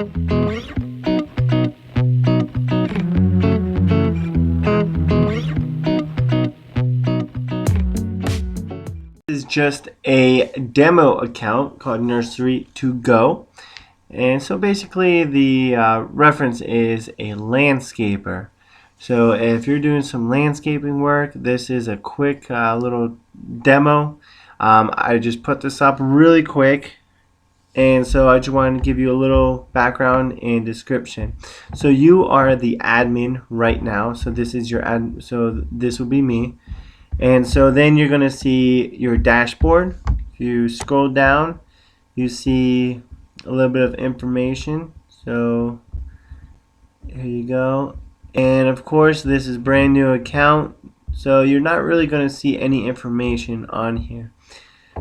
Is just a demo account called Nursery to Go. And so basically the reference is a landscaper. So if you're doing some landscaping work, this is a quick little demo. I just put this up really quick, and so I just wanted to give you a little background and description. So you are the admin right now. So this is your so this will be me. And so then you're going to see your dashboard. If you scroll down, you see a little bit of information. So here you go. And of course, this is brand new account. So you're not really going to see any information on here.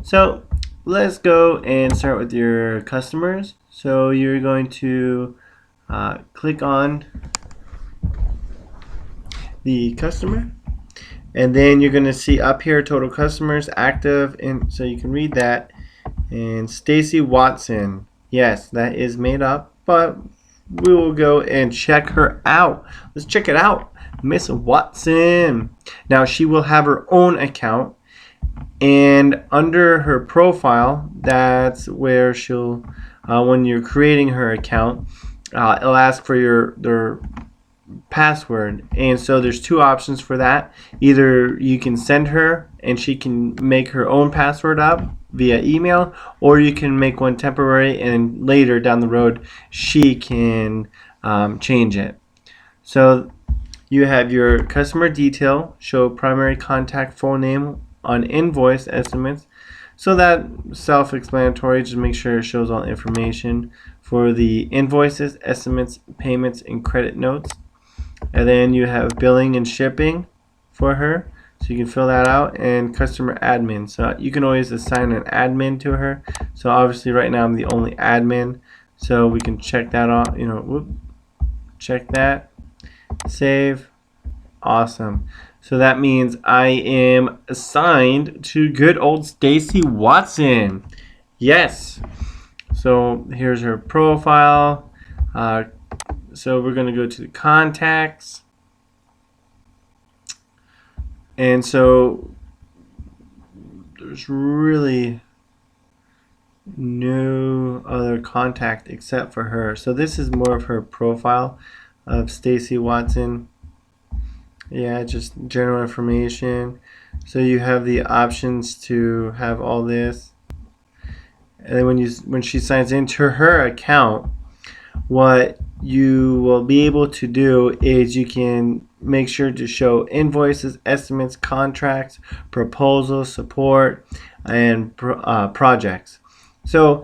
So let's go and start with your customers. So you're going to click on the customer. And then you're going to see up here total customers active, and so you can read that. And Stacy Watson, yes, that is made up, but we will go and check her out. Let's check it out. Miss Watson. Now she will have her own account, and under her profile, that's where she'll when you're creating her account, it'll ask for their password. And so there's two options for that. Either you can send her and she can make her own password up via email, or you can make one temporary and later down the road she can change it. So you have your customer detail, show primary contact full name on invoice estimates. So that self-explanatory, just make sure it shows all information for the invoices, estimates, payments, and credit notes. And then you have billing and shipping for her, so you can fill that out, and customer admin. So you can always assign an admin to her. So obviously right now I'm the only admin, so we can check that off. Check that, save, awesome. So that means I am assigned to good old Stacy Watson. Yes. So here's her profile. So we're going to go to the contacts. And so there's really no other contact except for her. So this is more of her profile of Stacy Watson. Yeah, just general information. So you have the options to have all this. And then when she signs into her account, what you will be able to do is you can make sure to show invoices, estimates, contracts, proposals, support, and projects. So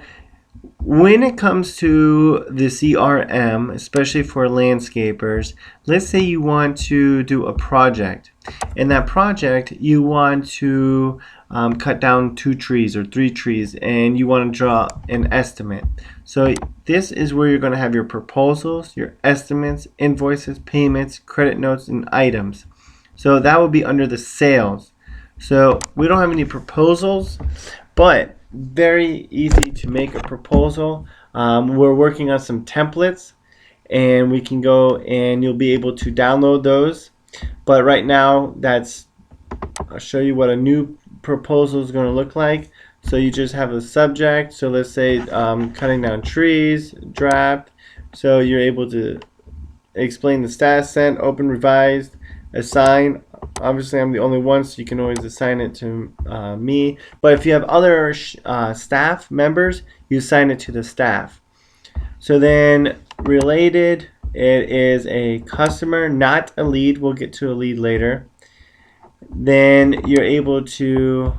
when it comes to the CRM, especially for landscapers, let's say you want to do a project. In that project, you want to cut down 2 trees or 3 trees, and you want to draw an estimate. So this is where you're going to have your proposals, your estimates, invoices, payments, credit notes, and items. So that will be under the sales. So we don't have any proposals, but very easy to make a proposal. We're working on some templates, and we can go and you'll be able to download those. But right now, I'll show you what a new proposal is going to look like. So you just have a subject. So let's say cutting down trees, draft. So you're able to explain the status, sent, open, revised, assign. Obviously I'm the only one, so you can always assign it to me. But if you have other staff members, you assign it to the staff. So then related, it is a customer, not a lead. We'll get to a lead later. Then you're able to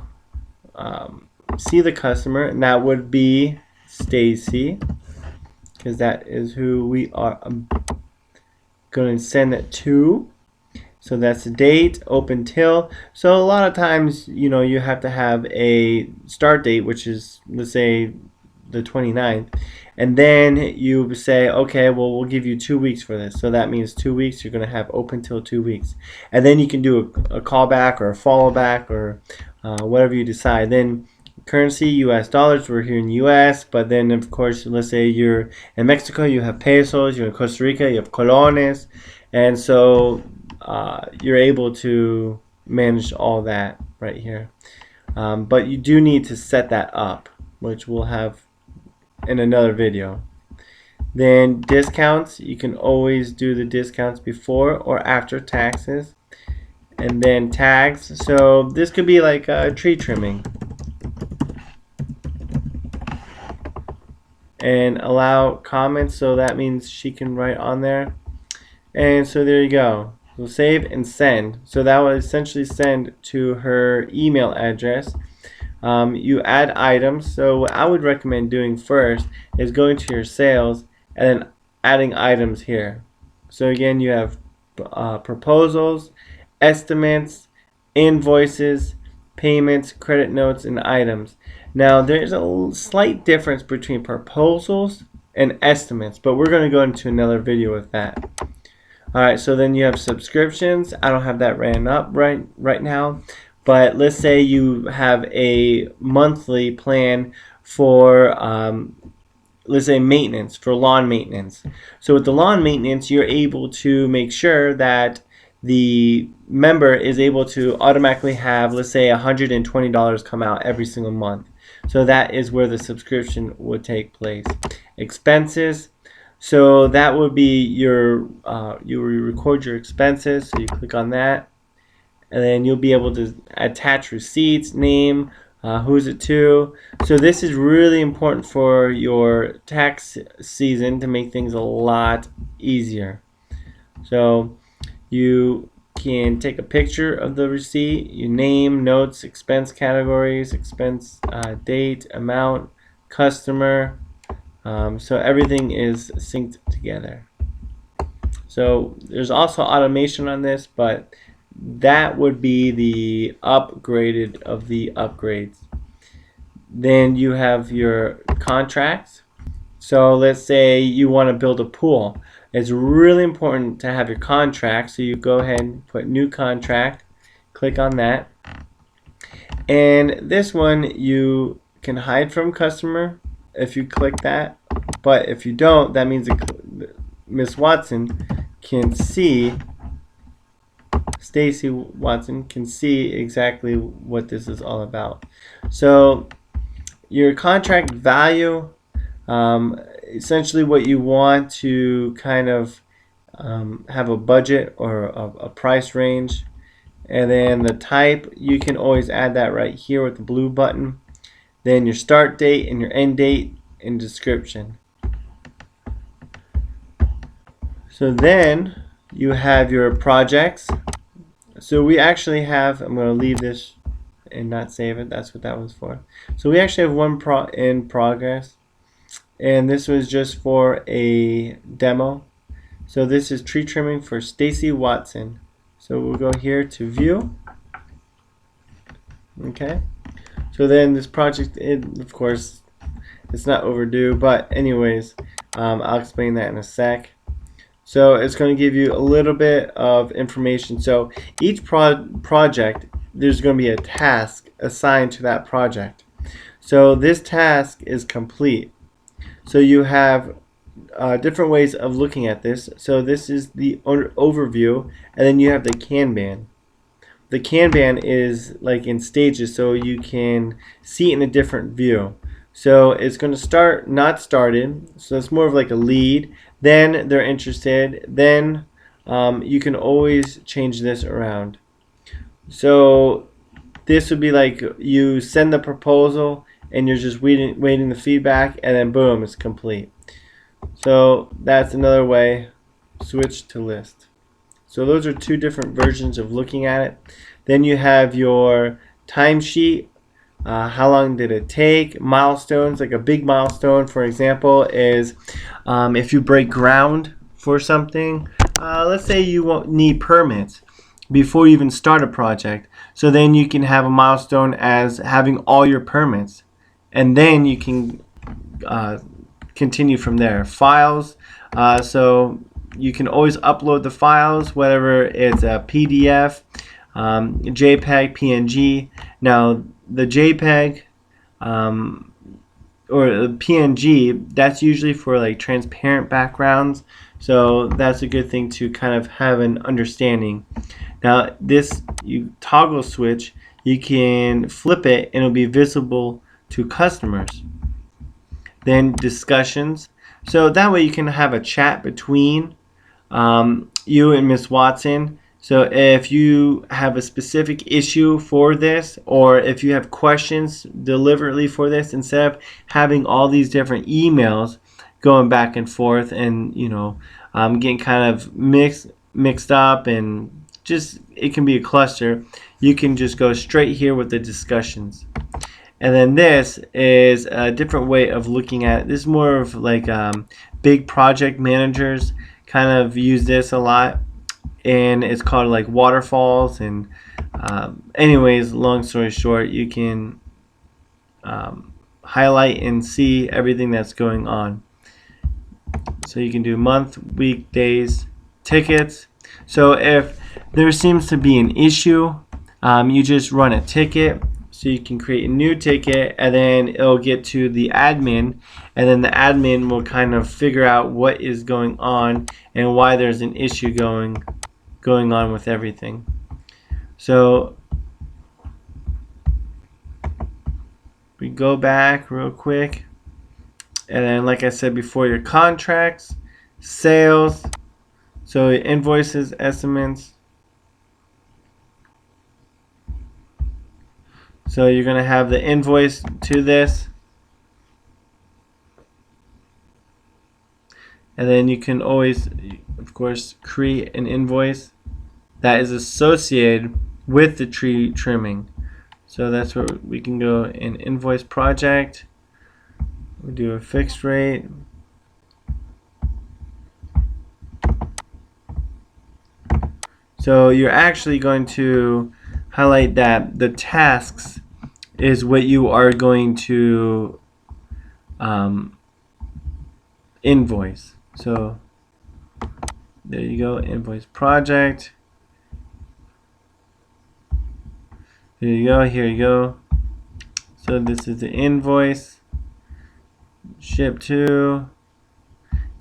see the customer, and that would be Stacy, because that is who we are going to send it to. So that's the date, open till. So a lot of times, you have to have a start date, which is, let's say, the 29th. And then you say, okay, well, we'll give you 2 weeks for this. So that means 2 weeks, you're going to have open till 2 weeks. And then you can do a callback or a follow back or whatever you decide. Then currency, US dollars. We're here in US, but then of course, let's say you're in Mexico, you have pesos. You're in Costa Rica, you have colones, and so you're able to manage all that right here. But you do need to set that up, which we'll have in another video. Then discounts, you can always do the discounts before or after taxes. And then tags, so this could be like tree trimming. And allow comments, so that means she can write on there. And so there you go. So save and send. So that will essentially send to her email address. You add items. So what I would recommend doing first is going to your sales and then adding items here. So again, you have proposals, estimates, invoices, payments, credit notes, and items. Now there's a slight difference between proposals and estimates, but we're going to go into another video with that. Alright, so then you have subscriptions. I don't have that ran up right now, but let's say you have a monthly plan for let's say maintenance, for lawn maintenance. So with the lawn maintenance, you're able to make sure that the member is able to automatically have, let's say, $120 come out every single month. So that is where the subscription would take place. Expenses, so that would be your you record your expenses. So you click on that, and then you'll be able to attach receipts, name, who is it to. So this is really important for your tax season to make things a lot easier. So you can take a picture of the receipt, you name, notes, expense categories, expense date, amount, customer. So everything is synced together. So there's also automation on this, but that would be the upgraded of the upgrades. Then you have your contracts. So let's say you want to build a pool. It's really important to have your contract. So you go ahead and put new contract, click on that. And this one you can hide from customer if you click that. But if you don't, that means Miss Watson can see, Stacy Watson can see exactly what this is all about. So your contract value, essentially what you want to kind of have a budget or a price range. And then the type, you can always add that right here with the blue button. Then your start date and your end date and description. So then you have your projects. So we actually have, I'm going to leave this and not save it. That's what that was for. So we actually have one in progress. And this was just for a demo. So this is tree trimming for Stacy Watson. So we'll go here to view. Okay. So then this project, of course, it's not overdue. But anyways, I'll explain that in a sec. So it's going to give you a little bit of information. So each project, there's going to be a task assigned to that project. So this task is complete. So you have different ways of looking at this. So this is the overview, and then you have the Kanban. The Kanban is like in stages, so you can see it in a different view. So it's going to start not started, so it's more of like a lead. Then they're interested. Then you can always change this around. So this would be like you send the proposal and you're just waiting the feedback, and then boom, it's complete. So that's another way. Switch to list. So those are two different versions of looking at it. Then you have your timesheet. How long did it take? Milestones, like a big milestone, for example, is if you break ground for something. Let's say you won't need permits before you even start a project. So then you can have a milestone as having all your permits. And then you can continue from there. Files, so you can always upload the files, whether it's a PDF, JPEG, PNG. Now the JPEG, or PNG, that's usually for like transparent backgrounds. So that's a good thing to kind of have an understanding. Now this you toggle switch, you can flip it and it'll be visible to customers. Then discussions. So that way you can have a chat between you and Miss Watson. So if you have a specific issue for this, or if you have questions deliberately for this, instead of having all these different emails going back and forth and getting kind of mixed up, and just it can be a cluster, you can just go straight here with the discussions. And then this is a different way of looking at it. This is more of like big project managers kind of use this a lot, and it's called like waterfalls. And anyways, long story short, you can highlight and see everything that's going on. So you can do month, week, days, tickets. So if there seems to be an issue, you just run a ticket. So you can create a new ticket, and then it'll get to the admin, and then the admin will kind of figure out what is going on and why there's an issue going on with everything. So we go back real quick, and then like I said before, your contracts, sales, so invoices, estimates. So you're going to have the invoice to this. And then you can always, of course, create an invoice that is associated with the tree trimming. So that's where we can go in invoice project. We do a fixed rate. So you're actually going to highlight that the tasks is what you are going to invoice. So there you go, invoice project. There you go, here you go. So this is the invoice, ship to,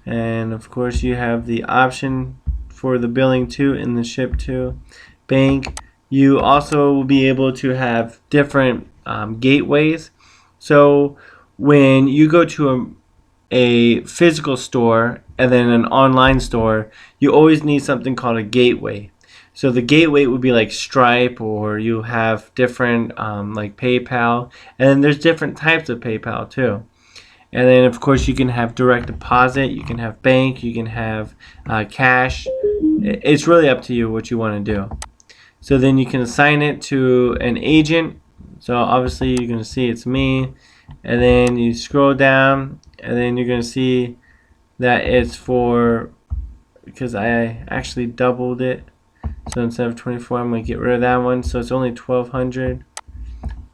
and of course you have the option for the billing to and the ship to. Bank, you also will be able to have different gateways. So when you go to a physical store and then an online store, you always need something called a gateway. So the gateway would be like Stripe, or you have different like PayPal, and then there's different types of PayPal too. And then of course you can have direct deposit, you can have bank, you can have cash. It's really up to you what you want to do. So then you can assign it to an agent. So obviously you're going to see it's me, and then you scroll down, and then you're going to see that it's for, because I actually doubled it. So instead of 24, I'm going to get rid of that one. So it's only 1200.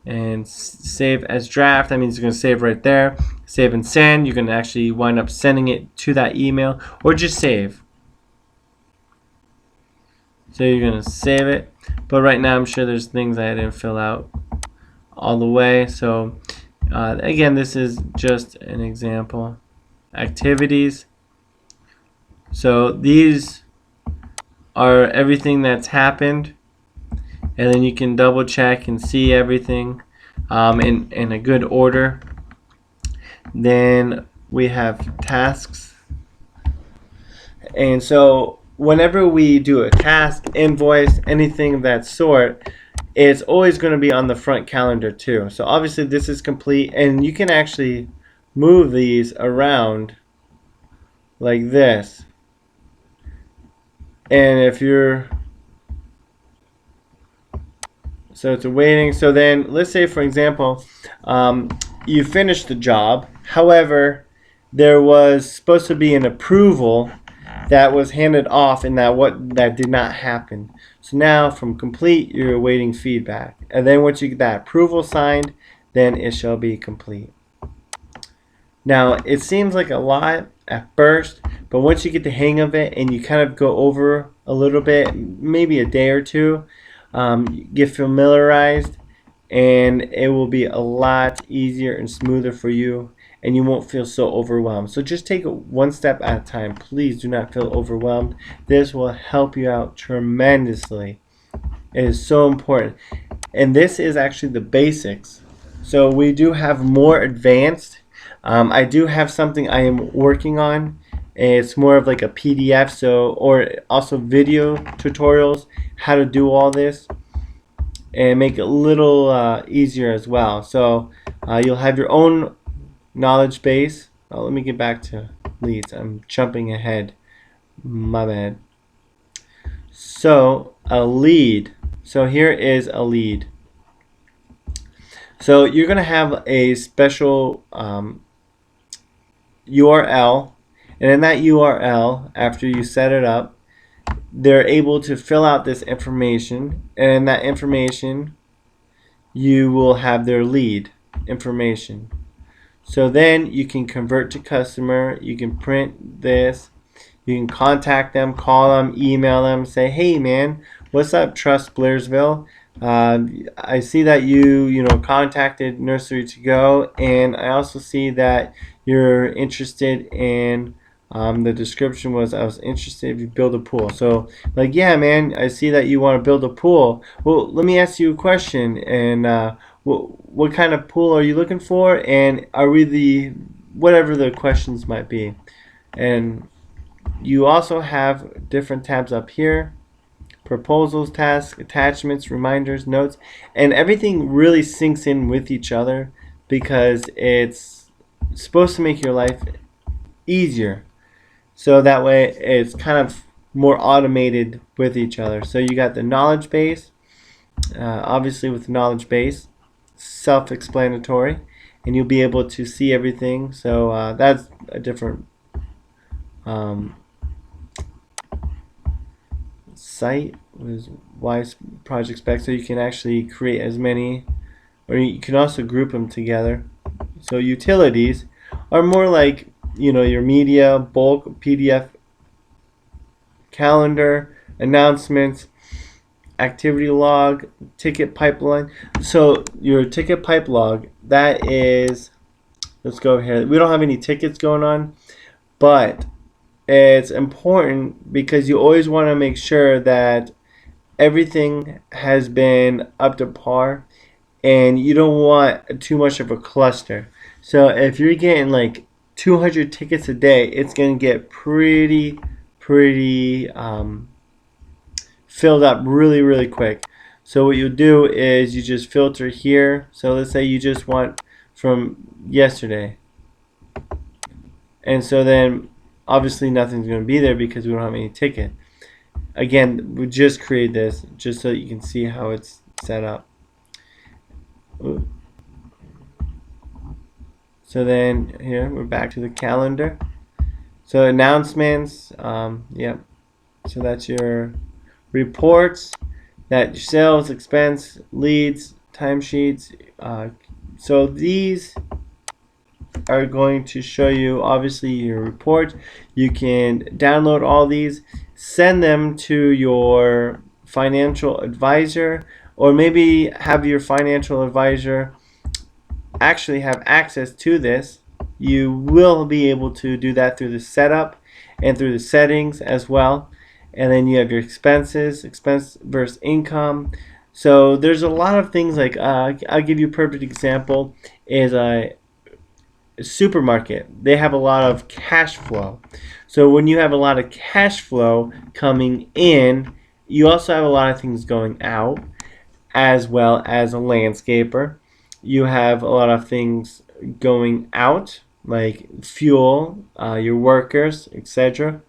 And save as draft, that means you're going to save right there. Save and send, you're going to actually wind up sending it to that email, or just save. So you're going to save it. But right now I'm sure there's things I didn't fill out all the way. So again, this is just an example. Activities. So these are everything that's happened, and then you can double check and see everything in a good order. Then we have tasks, and so whenever we do a task, invoice, anything of that sort, it's always going to be on the front calendar too. So obviously this is complete, and you can actually move these around like this. And if you're, so it's a waiting. So then let's say, for example, you finished the job. However, there was supposed to be an approval that was handed off, and that did not happen. So now from complete, you're awaiting feedback. And then once you get that approval signed, then it shall be complete. Now it seems like a lot at first, but once you get the hang of it and you kind of go over a little bit, maybe a day or two, get familiarized, and it will be a lot easier and smoother for you, and you won't feel so overwhelmed. So just take it one step at a time. Please do not feel overwhelmed. This will help you out tremendously. It is so important. And this is actually the basics. So we do have more advanced. I do have something I am working on. It's more of like a PDF, so, or also video tutorials how to do all this and make it a little easier as well. So you'll have your own knowledge base. Oh, let me get back to leads. I'm jumping ahead. My bad. So a lead. So here is a lead. So you're going to have a special URL, and in that URL, after you set it up, they're able to fill out this information, and in that information you will have their lead information. So then you can convert to customer, you can print this, you can contact them, call them, email them, say, hey man, what's up, Trust Blairsville? I see that you contacted Nursery to Go, and I also see that you're interested in the description was I was interested if you build a pool. So like, yeah man, I see that you want to build a pool. Well, let me ask you a question, and what kind of pool are you looking for, and are we the whatever the questions might be. And you also have different tabs up here: proposals, tasks, attachments, reminders, notes, and everything really syncs in with each other because it's supposed to make your life easier. So that way it's kind of more automated with each other. So you got the knowledge base, obviously with the knowledge base, self-explanatory, and you'll be able to see everything. So that's a different site was Wise Project Spec, so you can actually create as many, or you can also group them together. So utilities are more like your media, bulk, PDF, calendar, announcements, activity log, ticket pipeline. So your ticket pipe log, that is, let's go here. We don't have any tickets going on, but it's important because you always want to make sure that everything has been up to par, and you don't want too much of a cluster. So if you're getting like 200 tickets a day, it's going to get pretty filled up really quick. So what you do is you just filter here. So let's say you just want from yesterday, and so then obviously nothing's going to be there because we don't have any ticket. Again, we just create this just so you can see how it's set up. Ooh. So then here we're back to the calendar. So announcements, yep. So that's your reports, that your sales, expense, leads, timesheets. So these are going to show you obviously your report. You can download all these, send them to your financial advisor, or maybe have your financial advisor actually have access to this. You will be able to do that through the setup and through the settings as well. And then you have your expenses, expense versus income. So there's a lot of things like I'll give you a perfect example is a supermarket. They have a lot of cash flow. So when you have a lot of cash flow coming in, you also have a lot of things going out, as well as a landscaper. You have a lot of things going out, like fuel, your workers, etc.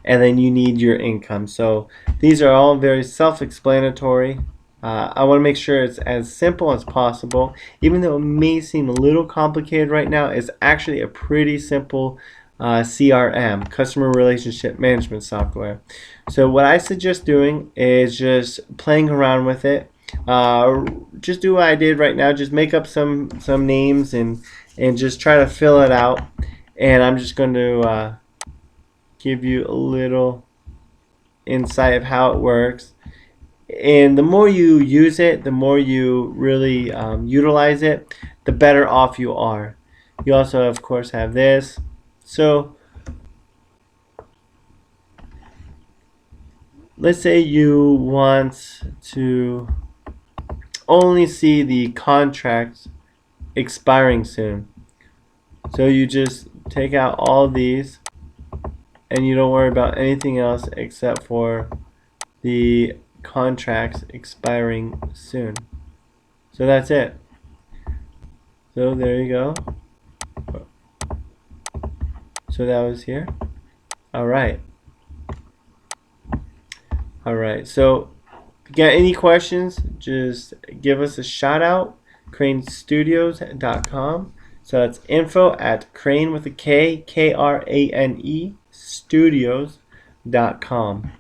And then you need your income. So these are all very self-explanatory. I want to make sure it's as simple as possible. Even though it may seem a little complicated right now, it's actually a pretty simple CRM, customer relationship management software. So what I suggest doing is just playing around with it. Just do what I did right now. Just make up some names and just try to fill it out. And I'm just going to give you a little insight of how it works. And the more you use it, the more you really utilize it, the better off you are. You also, of course, have this. So let's say you want to only see the contracts expiring soon. So you just take out all these and you don't worry about anything else except for the contracts expiring soon. So that's it. So there you go. So that was here. Alright. Alright. So if you got any questions, just give us a shout out. KraneStudios.com. So that's info at Krane with a K, Krane Studios.com.